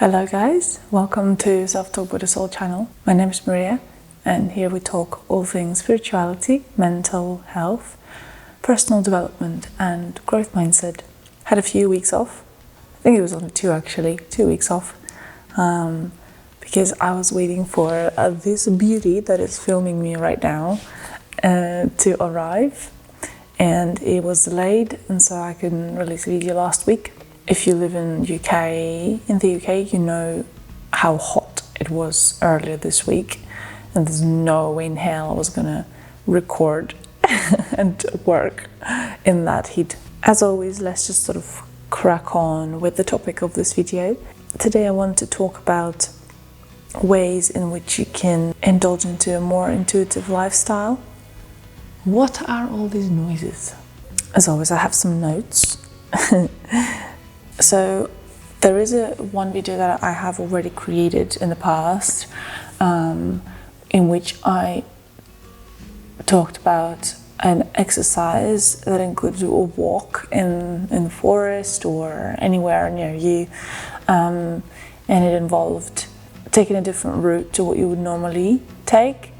Hello guys, welcome to Self-Talk with the Soul channel. My name is Maria and here we talk all things spirituality, mental health, personal development and growth mindset. Had a few weeks off. I think it was only 2 weeks off because I was waiting for this beauty that is filming me right now to arrive, and it was delayed and so I couldn't release a video last week. If you live in the UK, you know how hot it was earlier this week, and there's no way in hell I was gonna record and work in that heat. As always, let's just sort of crack on with the topic of this video. Today I want to talk about ways in which you can indulge into a more intuitive lifestyle. What are all these noises? As always, I have some notes. So there is one video that I have already created in the past in which I talked about an exercise that includes a walk in the forest or anywhere near you, and it involved taking a different route to what you would normally take,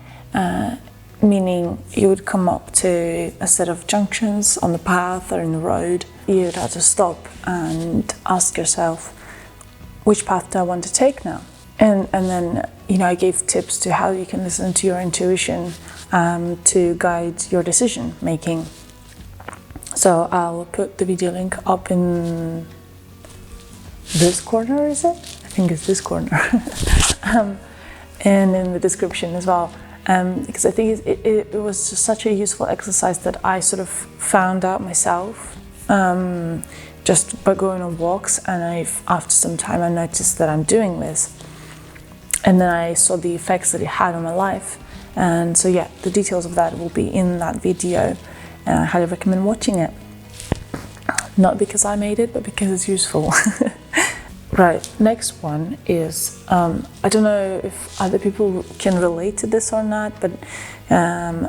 meaning you would come up to a set of junctions on the path or in the road. You'd have to stop and ask yourself, which path do I want to take now? And then, I gave tips to how you can listen to your intuition to guide your decision making. So I'll put the video link up in this corner, is it? I think it's this corner. And in the description as well. Because I think it was just such a useful exercise that I sort of found out myself just by going on walks, and after some time I noticed that I'm doing this, and then I saw the effects that it had on my life. And so yeah, the details of that will be in that video, and I highly recommend watching it, not because I made it but because it's useful. Right, next one is, I don't know if other people can relate to this or not, but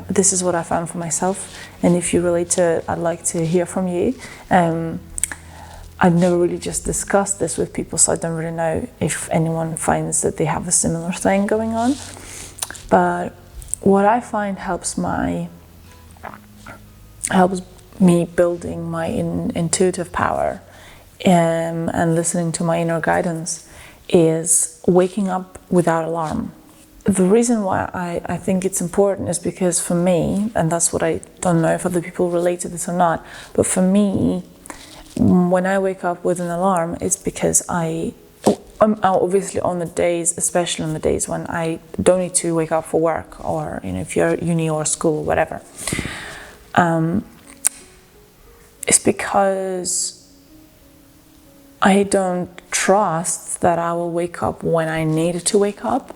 this is what I found for myself, and if you relate to it, I'd like to hear from you. I've never really just discussed this with people, so I don't really know if anyone finds that they have a similar thing going on, but what I find helps me building my intuitive power and listening to my inner guidance is waking up without alarm. The reason why I think it's important is because for me, and that's what I don't know if other people relate to this or not, but for me, when I wake up with an alarm, it's because I'm obviously on the days, especially on the days when I don't need to wake up for work, or if you're at uni or school or whatever, it's because I don't trust that I will wake up when I need to wake up.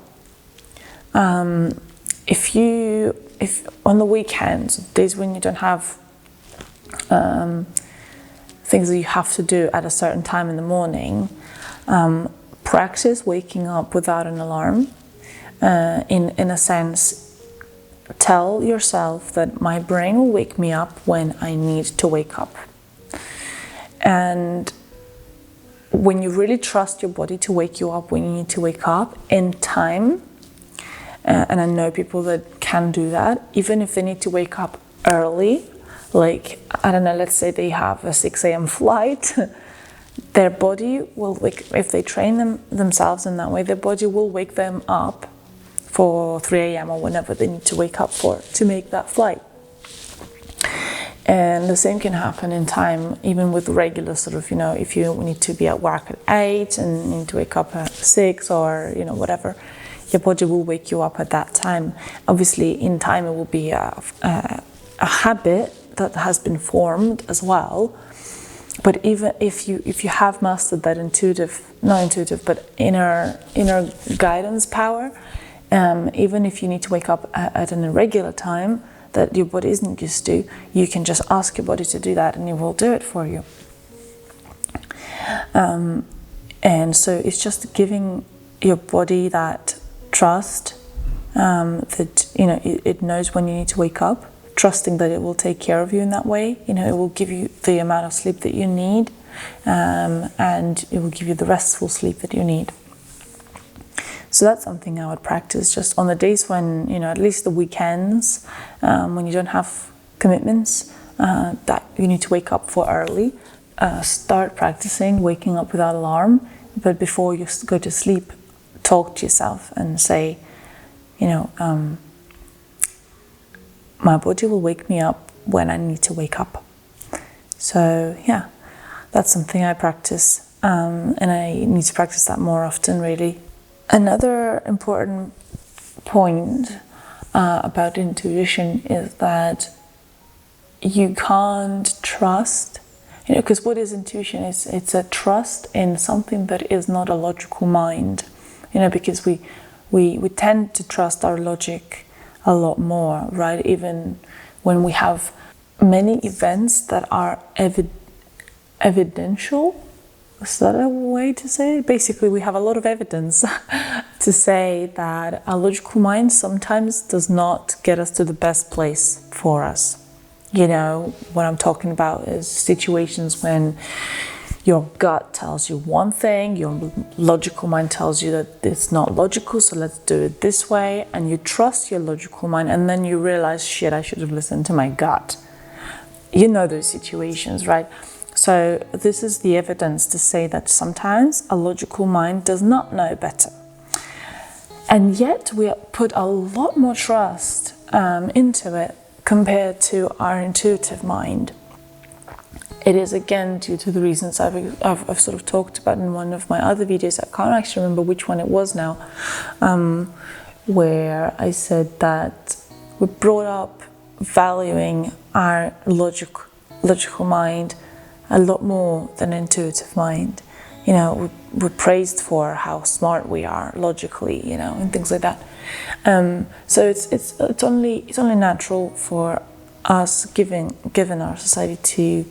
If on the weekends, days when you don't have things that you have to do at a certain time in the morning, practice waking up without an alarm. In a sense, tell yourself that my brain will wake me up when I need to wake up. And when you really trust your body to wake you up when you need to wake up in time, and I know people that can do that, even if they need to wake up early, like, I don't know, let's say they have a 6 a.m. flight, their body will wake, if they train themselves in that way, their body will wake them up for 3 a.m. or whenever they need to wake up for to make that flight. And the same can happen in time, even with regular sort of, if you need to be at work at 8 and you need to wake up at 6 or, whatever, your body will wake you up at that time. Obviously, in time, it will be a habit that has been formed as well. But even if you have mastered that not intuitive, but inner guidance power, even if you need to wake up at an irregular time that your body isn't used to, you can just ask your body to do that and it will do it for you. And so it's just giving your body that trust, that it knows when you need to wake up, trusting that it will take care of you in that way. It will give you the amount of sleep that you need, and it will give you the restful sleep that you need. So that's something I would practice just on the days when, at least the weekends, when you don't have commitments that you need to wake up for early. Start practicing waking up without alarm, but before you go to sleep, talk to yourself and say, my body will wake me up when I need to wake up. So yeah, that's something I practice, and I need to practice that more often, really. Another important point about intuition is that you can't trust, because what is intuition? It's a trust in something that is not a logical mind, because we tend to trust our logic a lot more, right? Even when we have many events that are evidential. Is that a way to say it? Basically, we have a lot of evidence to say that a logical mind sometimes does not get us to the best place for us. What I'm talking about is situations when your gut tells you one thing, your logical mind tells you that it's not logical, so let's do it this way, and you trust your logical mind, and then you realize, shit, I should have listened to my gut. Those situations, right? So this is the evidence to say that sometimes a logical mind does not know better. And yet we put a lot more trust into it compared to our intuitive mind. It is again due to the reasons I've sort of talked about in one of my other videos. I can't actually remember which one it was now, where I said that we're brought up valuing our logical mind a lot more than intuitive mind. We're praised for how smart we are logically, and things like that. So it's only natural for us, given our society, to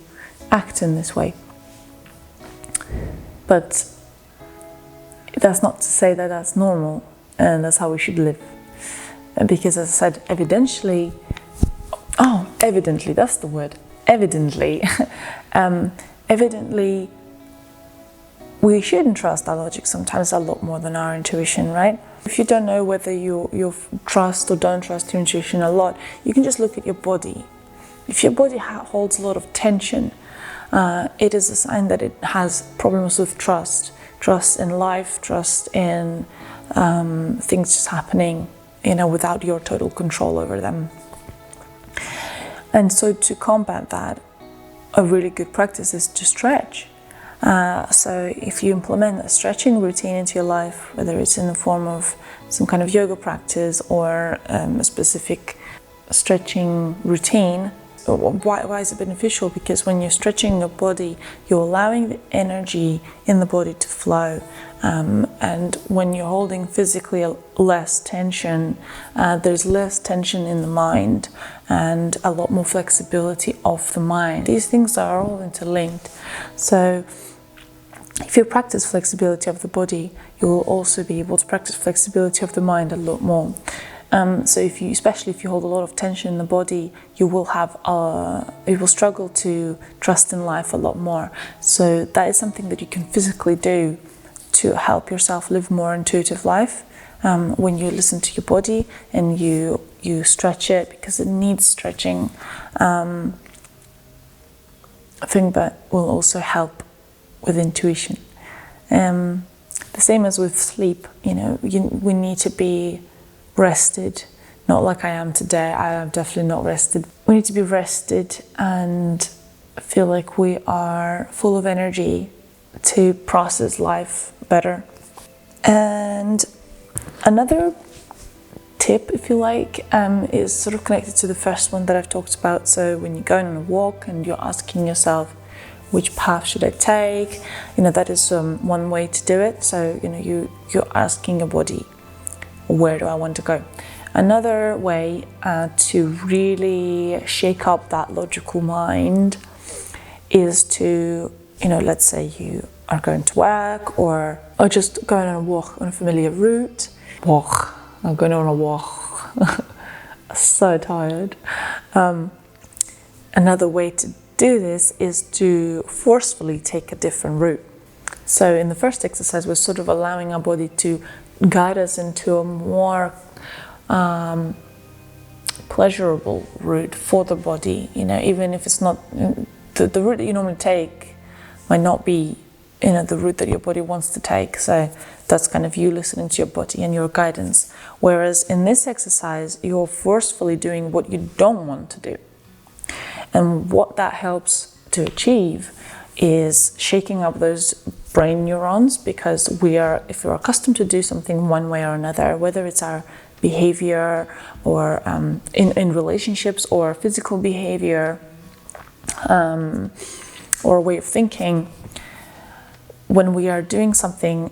act in this way. But that's not to say that that's normal and that's how we should live. Because as I said, evidently, that's the word. Evidently, we shouldn't trust our logic sometimes a lot more than our intuition, right? If you don't know whether you trust or don't trust your intuition a lot, you can just look at your body. If your body holds a lot of tension, it is a sign that it has problems with trust in life, trust in things just happening, without your total control over them. And so to combat that, a really good practice is to stretch. So if you implement a stretching routine into your life, whether it's in the form of some kind of yoga practice or a specific stretching routine, why is it beneficial? Because when you're stretching your body, you're allowing the energy in the body to flow. And when you're holding physically less tension, there's less tension in the mind and a lot more flexibility of the mind. These things are all interlinked. So if you practice flexibility of the body, you will also be able to practice flexibility of the mind a lot more. So especially if you hold a lot of tension in the body, you will struggle to trust in life a lot more. So that is something that you can physically do to help yourself live more intuitive life. When you listen to your body and you stretch it because it needs stretching, I think that will also help with intuition. The same as with sleep, we need to be rested, not like I am today. I am definitely not rested. We need to be rested and feel like we are full of energy to process life better. And another tip, if you like, is sort of connected to the first one that I've talked about. So when you're going on a walk and you're asking yourself, which path should I take? That is one way to do it. So you're asking your body, where do I want to go? Another way to really shake up that logical mind is to, let's say you are going to work or just going on a walk on a familiar route. I'm going on a walk. So tired. Another way to do this is to forcefully take a different route. So in the first exercise, we're sort of allowing our body to guide us into a more pleasurable route for the body, even if it's not the route that you normally take might not be the route that your body wants to take. So that's kind of you listening to your body and your guidance. Whereas in this exercise, you're forcefully doing what you don't want to do. And what that helps to achieve is shaking up those brain neurons, because if we're accustomed to do something one way or another, whether it's our behavior or in relationships or physical behavior or way of thinking, when we are doing something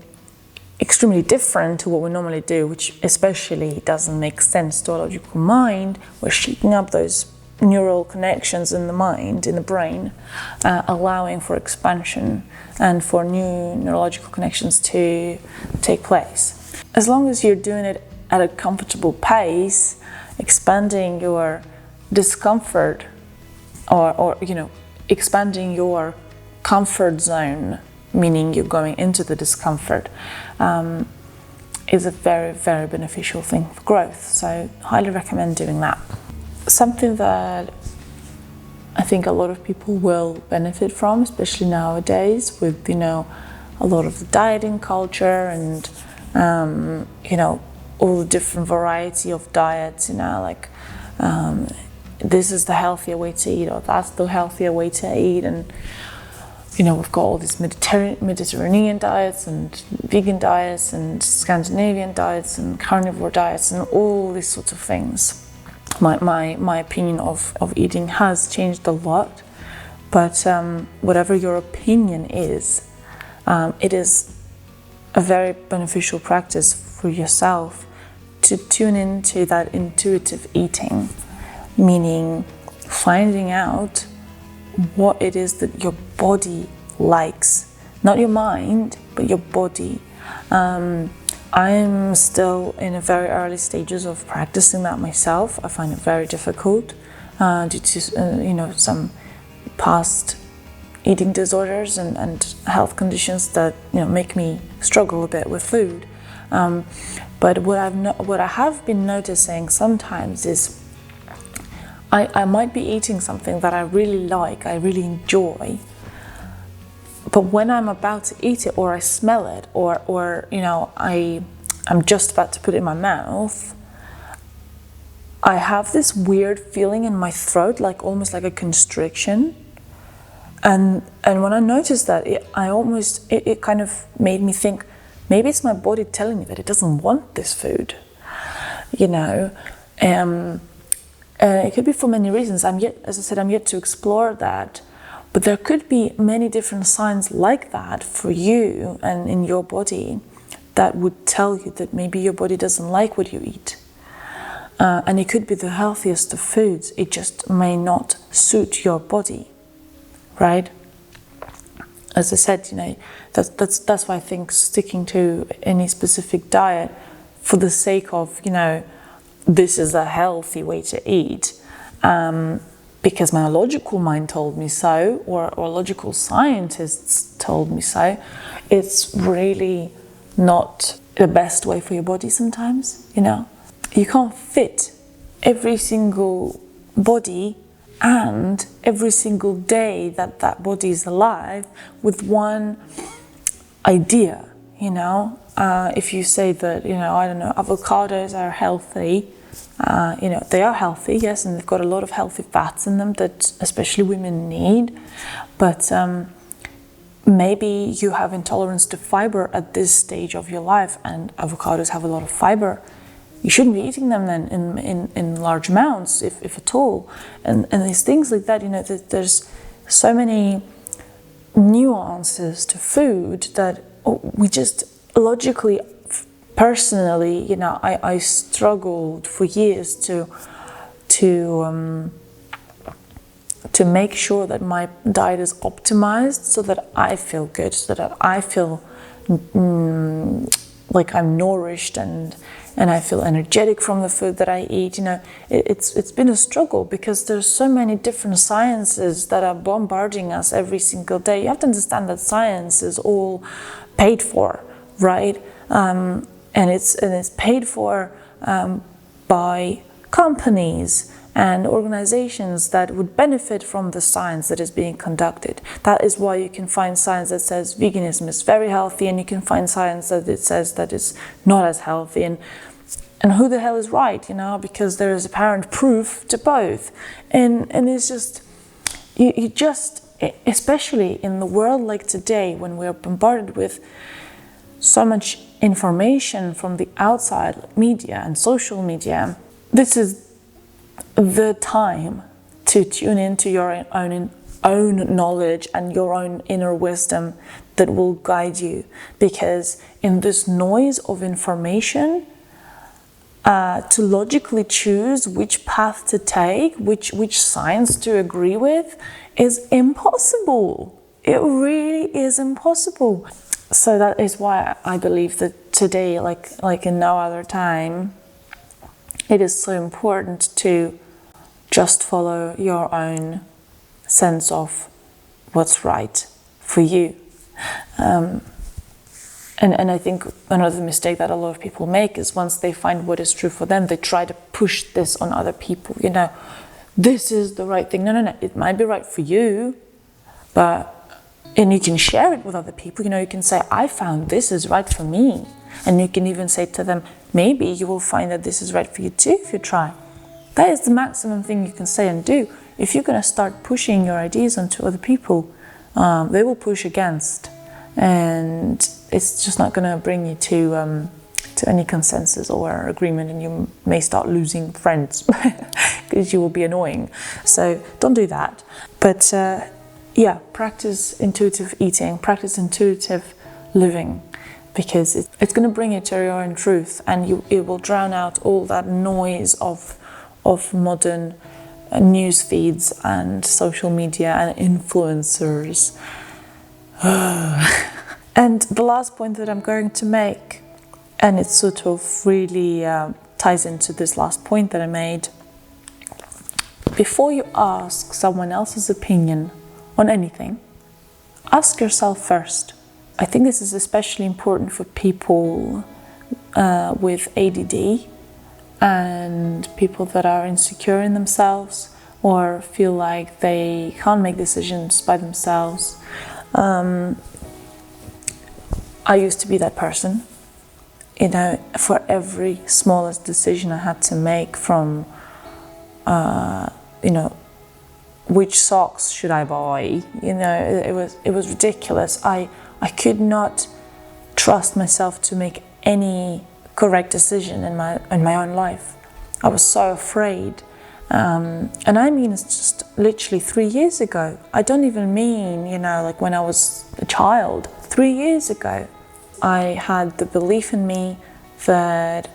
extremely different to what we normally do, which especially doesn't make sense to a logical mind, we're shaking up those neural connections in the mind, in the brain, allowing for expansion and for new neurological connections to take place. As long as you're doing it at a comfortable pace, expanding your discomfort or expanding your comfort zone, meaning you're going into the discomfort, is a very, very beneficial thing for growth. So highly recommend doing that. Something that I think a lot of people will benefit from, especially nowadays with, a lot of the dieting culture and, all the different variety of diets, this is the healthier way to eat, or that's the healthier way to eat. And, we've got all these Mediterranean diets and vegan diets and Scandinavian diets and carnivore diets and all these sorts of things. My opinion of eating has changed a lot, but whatever your opinion is, it is a very beneficial practice for yourself to tune into that intuitive eating, meaning finding out what it is that your body likes, not your mind, but your body. I'm still in the very early stages of practicing that myself. I find it very difficult due to some past eating disorders and health conditions that make me struggle a bit with food. But what I have been noticing sometimes is I might be eating something that I really like, I really enjoy, but when I'm about to eat it, or I smell it, or I'm just about to put it in my mouth, I have this weird feeling in my throat, almost like a constriction. And when I noticed that, it kind of made me think, maybe it's my body telling me that it doesn't want this food, it could be for many reasons. As I said, I'm yet to explore that, but there could be many different signs like that for you and in your body that would tell you that maybe your body doesn't like what you eat. And it could be the healthiest of foods, it just may not suit your body, right? As I said, that's why I think sticking to any specific diet for the sake of, this is a healthy way to eat, because my logical mind told me so, or logical scientists told me so, it's really not the best way for your body sometimes, You can't fit every single body and every single day that body is alive with one idea, If you say that, avocados are healthy, they are healthy, yes, and they've got a lot of healthy fats in them that especially women need, but maybe you have intolerance to fiber at this stage of your life, and avocados have a lot of fiber. You shouldn't be eating them then in large amounts, if at all. And these things like that, there's so many nuances to food that we just logically, personally, I struggled for years to make sure that my diet is optimized so that I feel good, so that I feel like I'm nourished and I feel energetic from the food that I eat. It's been a struggle because there's so many different sciences that are bombarding us every single day. You have to understand that science is all paid for, right? and it's paid for by companies and organizations that would benefit from the science that is being conducted. That is why you can find science that says veganism is very healthy, and you can find science that it says that it's not as healthy. And who the hell is right, you know, because there is apparent proof to both. And it's just, you just, especially in the world like today, when we are bombarded with so much information from the outside media and social media, this is the time to tune into your own knowledge and your own inner wisdom that will guide you. Because in this noise of information, to logically choose which path to take, which science to agree with, is impossible. It really is impossible. So that is why I believe that today, like in no other time, it is so important to just follow your own sense of what's right for you. And I think another mistake that a lot of people make is once they find what is true for them, they try to push this on other people. You know, this is the right thing. No. It might be right for you, and you can share it with other people. You know, you can say, I found this is right for me. And you can even say to them, maybe you will find that this is right for you too if you try. That is the maximum thing you can say and do. If you're going to start pushing your ideas onto other people, they will push against. And it's just not going to bring you to any consensus or agreement, and you may start losing friends because you will be annoying. So don't do that. But yeah, practice intuitive eating, practice intuitive living, because it's going to bring you to your own truth, and it will drown out all that noise of modern news feeds and social media and influencers. And the last point that I'm going to make, and it sort of really ties into this last point that I made. Before you ask someone else's opinion on anything, ask yourself first. I think this is especially important for people with ADD and people that are insecure in themselves or feel like they can't make decisions by themselves. I used to be that person. You know, for every smallest decision I had to make, from you know, which socks should I buy? You know, it was ridiculous. I could not trust myself to make any correct decision in my own life. I was so afraid. And I mean, it's just literally 3 years ago. I don't even mean, you know, like when I was a child. 3 years ago, I had the belief in me that,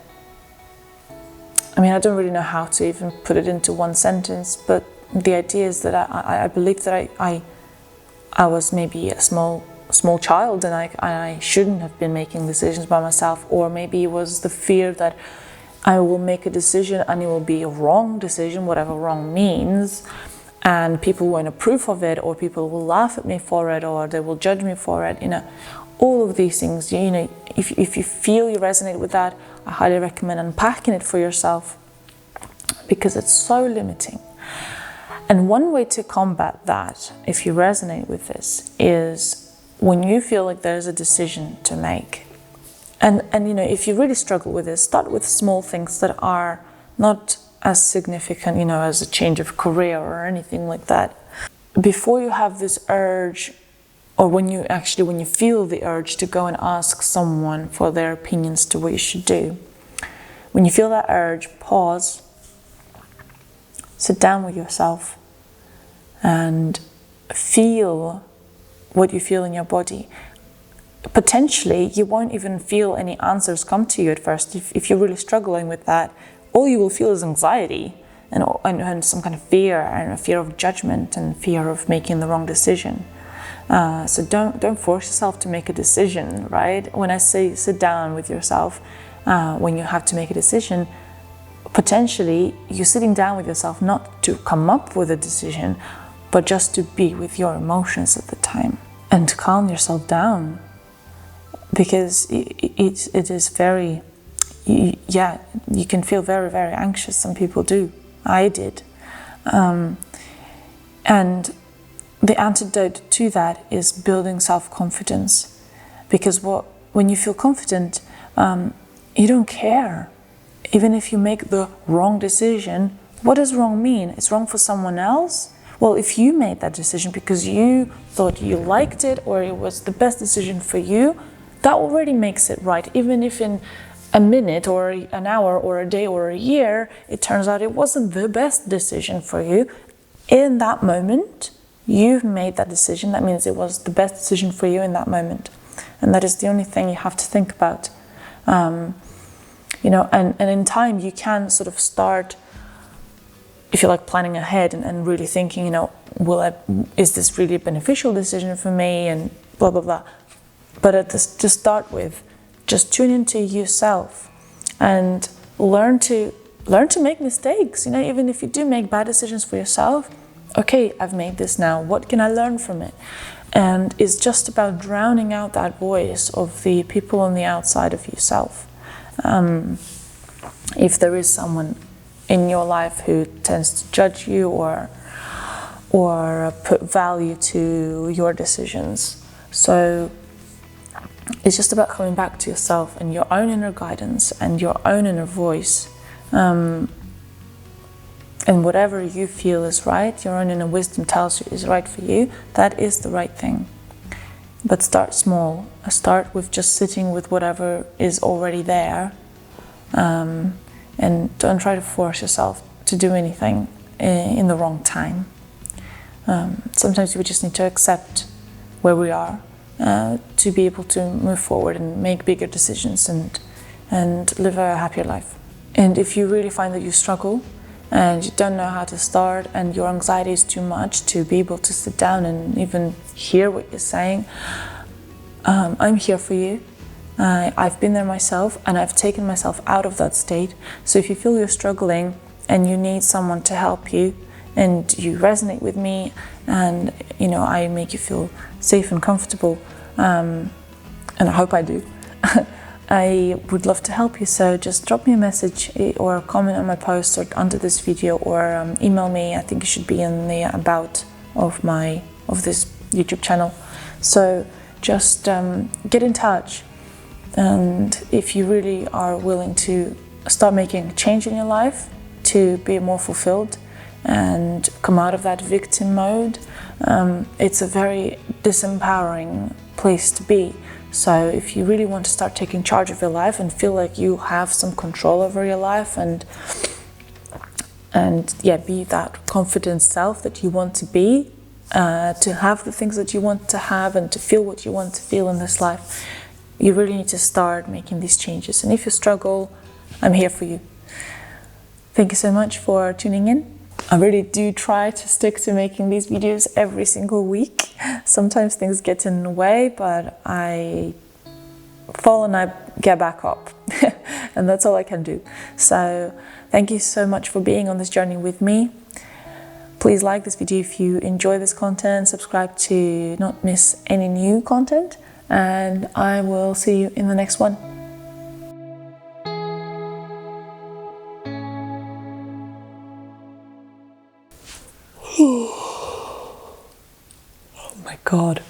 I mean, I don't really know how to even put it into one sentence, but the idea is that I believed that I was maybe a small child, and I shouldn't have been making decisions by myself. Or maybe it was the fear that I will make a decision and it will be a wrong decision, whatever wrong means, and people won't approve of it, or people will laugh at me for it, or they will judge me for it. You know, all of these things, you know, if you feel you resonate with that, I highly recommend unpacking it for yourself, because it's so limiting. And one way to combat that, if you resonate with this, is when you feel like there's a decision to make. And you know, if you really struggle with this, start with small things that are not as significant, you know, as a change of career or anything like that. Before you have this urge, or when you feel the urge to go and ask someone for their opinions to what you should do, when you feel that urge, pause, sit down with yourself and feel what you feel in your body. Potentially, you won't even feel any answers come to you at first. If you're really struggling with that, all you will feel is anxiety and some kind of fear, and a fear of judgment and fear of making the wrong decision. So don't force yourself to make a decision, right? When I say sit down with yourself, when you have to make a decision, potentially you're sitting down with yourself not to come up with a decision, but just to be with your emotions at the time and to calm yourself down. because it is very, yeah, you can feel very, very anxious. Some people do. I did. And the antidote to that is building self-confidence, because when you feel confident, you don't care. Even if you make the wrong decision, what does wrong mean? It's wrong for someone else? Well, if you made that decision because you thought you liked it or it was the best decision for you, that already makes it right. Even if in a minute or an hour or a day or a year, it turns out it wasn't the best decision for you, in that moment, you've made that decision. That means it was the best decision for you in that moment. And that is the only thing you have to think about. You know, and in time you can sort of start, if you like, planning ahead and really thinking, you know, is this really a beneficial decision for me, and blah, blah, blah. But to start with, just tune into yourself and learn to make mistakes. You know, even if you do make bad decisions for yourself, okay, I've made this now. What can I learn from it? And it's just about drowning out that voice of the people on the outside of yourself. If there is someone in your life who tends to judge you or put value to your decisions. So it's just about coming back to yourself and your own inner guidance and your own inner voice. And whatever you feel is right, your own inner wisdom tells you is right for you, that is the right thing. But start small. Start with just sitting with whatever is already there. And don't try to force yourself to do anything in the wrong time. Sometimes we just need to accept where we are to be able to move forward and make bigger decisions and live a happier life. And if you really find that you struggle and you don't know how to start and your anxiety is too much to be able to sit down and even hear what you're saying, I'm here for you. I've been there myself and I've taken myself out of that state. So if you feel you're struggling and you need someone to help you and you resonate with me and, you know, I make you feel safe and comfortable, and I hope I do, I would love to help you. So just drop me a message or a comment on my post or under this video, or email me. I think it should be in the about of this YouTube channel. So just get in touch. And if you really are willing to start making a change in your life to be more fulfilled and come out of that victim mode, it's a very disempowering place to be. So if you really want to start taking charge of your life and feel like you have some control over your life and yeah, be that confident self that you want to be, to have the things that you want to have and to feel what you want to feel in this life, you really need to start making these changes. And if you struggle, I'm here for you. Thank you so much for tuning in. I really do try to stick to making these videos every single week. Sometimes things get in the way, but I fall and I get back up. And that's all I can do. So thank you so much for being on this journey with me. Please like this video if you enjoy this content, subscribe to not miss any new content, and I will see you in the next one. Oh my God.